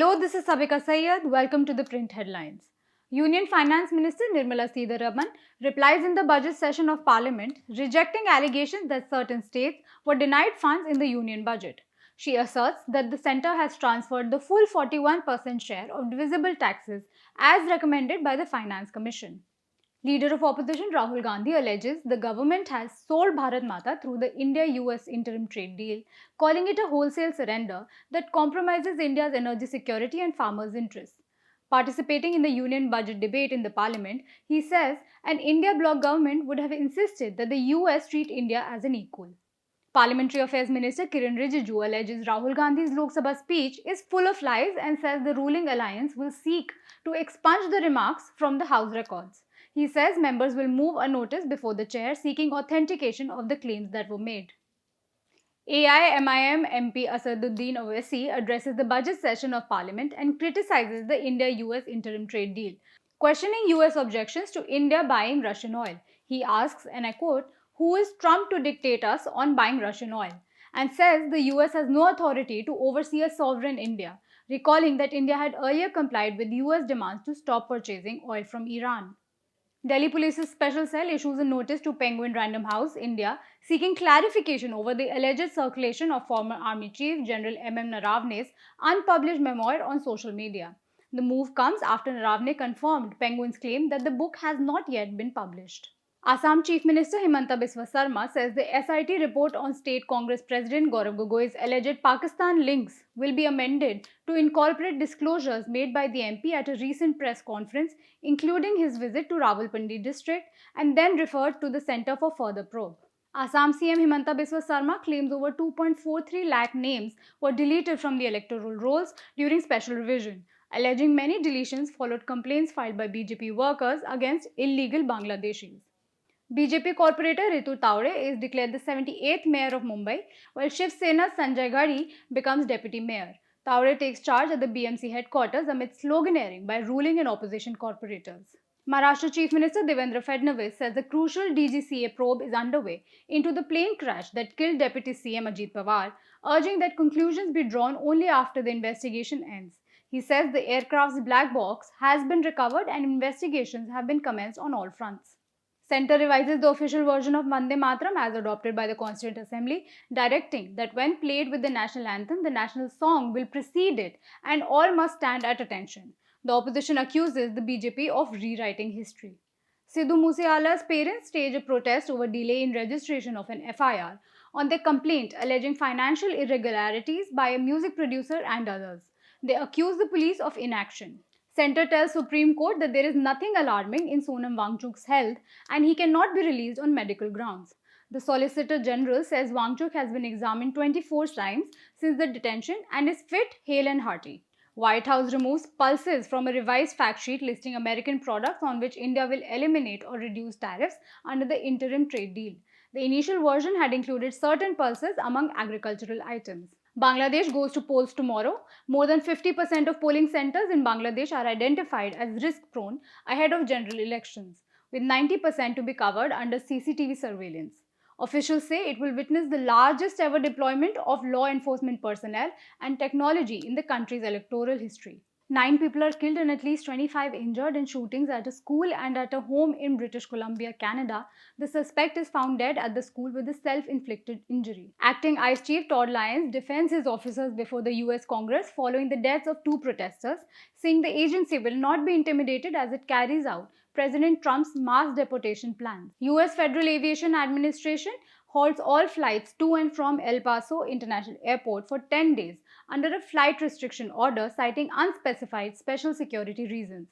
Hello, this is Sabika Sayyed. Welcome to the print headlines. Union Finance Minister Nirmala Sitharaman replies in the budget session of Parliament, rejecting allegations that certain states were denied funds in the union budget. She asserts that the centre has transferred the full 41% share of divisible taxes as recommended by the Finance Commission. Leader of opposition Rahul Gandhi alleges the government has sold Bharat Mata through the India-US interim trade deal, calling it a wholesale surrender that compromises India's energy security and farmers' interests. Participating in the union budget debate in the parliament, he says an India bloc government would have insisted that the US treat India as an equal. Parliamentary Affairs Minister Kiran Rijiju alleges Rahul Gandhi's Lok Sabha speech is full of lies and says the ruling alliance will seek to expunge the remarks from the House records. He says members will move a notice before the chair seeking authentication of the claims that were made. AIMIM MP Asaduddin Owaisi addresses the budget session of Parliament and criticizes the India-US interim trade deal, questioning US objections to India buying Russian oil. He asks, and I quote, "Who is Trump to dictate us on buying Russian oil?" and says the US has no authority to oversee a sovereign India, recalling that India had earlier complied with US demands to stop purchasing oil from Iran. Delhi Police's special cell issues a notice to Penguin Random House, India, seeking clarification over the alleged circulation of former Army Chief General M.M. Narawane's unpublished memoir on social media. The move comes after Narawane confirmed Penguin's claim that the book has not yet been published. Assam Chief Minister Himanta Biswa Sarma says the SIT report on State Congress President Gaurav Gogoi's alleged Pakistan links will be amended to incorporate disclosures made by the MP at a recent press conference, including his visit to Rawalpindi district, and then referred to the Centre for Further Probe. Assam CM Himanta Biswa Sarma claims over 2.43 lakh names were deleted from the electoral rolls during special revision, alleging many deletions followed complaints filed by BJP workers against illegal Bangladeshis. BJP corporator Ritu Taude is declared the 78th mayor of Mumbai, while Shiv Sena's Sanjay Gadi becomes deputy mayor. Taude takes charge at the BMC headquarters amid sloganeering by ruling and opposition corporators. Maharashtra Chief Minister Devendra Fadnavis says a crucial DGCA probe is underway into the plane crash that killed Deputy CM Ajit Pawar, urging that conclusions be drawn only after the investigation ends. He says the aircraft's black box has been recovered and investigations have been commenced on all fronts. Centre revises the official version of Vande Mataram as adopted by the Constituent Assembly, directing that when played with the national anthem, the national song will precede it and all must stand at attention. The opposition accuses the BJP of rewriting history. Sidhu Mooseewala's parents stage a protest over delay in registration of an FIR on their complaint alleging financial irregularities by a music producer and others. They accuse the police of inaction. Centre tells Supreme Court that there is nothing alarming in Sonam Wangchuk's health and he cannot be released on medical grounds. The Solicitor General says Wangchuk has been examined 24 times since the detention and is fit, hale and hearty. White House removes pulses from a revised fact sheet listing American products on which India will eliminate or reduce tariffs under the interim trade deal. The initial version had included certain pulses among agricultural items. Bangladesh goes to polls tomorrow. More than 50% of polling centers in Bangladesh are identified as risk-prone ahead of general elections, with 90% to be covered under CCTV surveillance. Officials say it will witness the largest ever deployment of law enforcement personnel and technology in the country's electoral history. 9 people are killed and at least 25 injured in shootings at a school and at a home in British Columbia, Canada. The suspect is found dead at the school with a self-inflicted injury. Acting ICE Chief Todd Lyons defends his officers before the US Congress following the deaths of 2 protesters, saying the agency will not be intimidated as it carries out President Trump's mass deportation plans. US Federal Aviation Administration halts all flights to and from El Paso International Airport for 10 days under a flight restriction order citing unspecified special security reasons.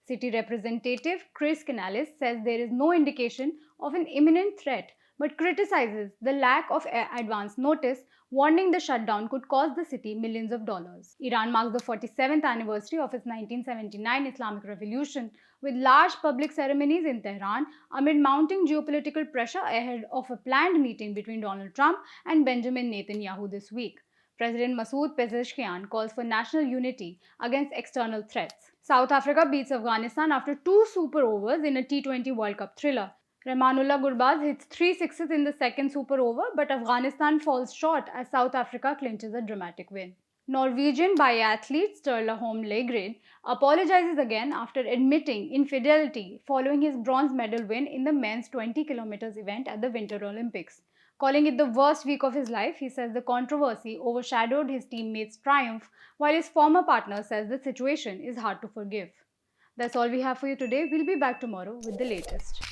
City Representative Chris Canales says there is no indication of an imminent threat but criticizes the lack of advance notice, warning the shutdown could cost the city millions of dollars. Iran marks the 47th anniversary of its 1979 Islamic Revolution with large public ceremonies in Tehran amid mounting geopolitical pressure ahead of a planned meeting between Donald Trump and Benjamin Netanyahu this week. President Masoud Pezeshkian calls for national unity against external threats. South Africa beats Afghanistan after 2 super overs in a T20 World Cup thriller. Rahmanullah Gurbaz hits 3 sixes in the second super over, but Afghanistan falls short as South Africa clinches a dramatic win. Norwegian biathlete Sturla Holm Lagerud apologizes again after admitting infidelity following his bronze medal win in the men's 20 kilometers event at the Winter Olympics. Calling it the worst week of his life, he says the controversy overshadowed his teammates' triumph, while his former partner says the situation is hard to forgive. That's all we have for you today. We'll be back tomorrow with the latest.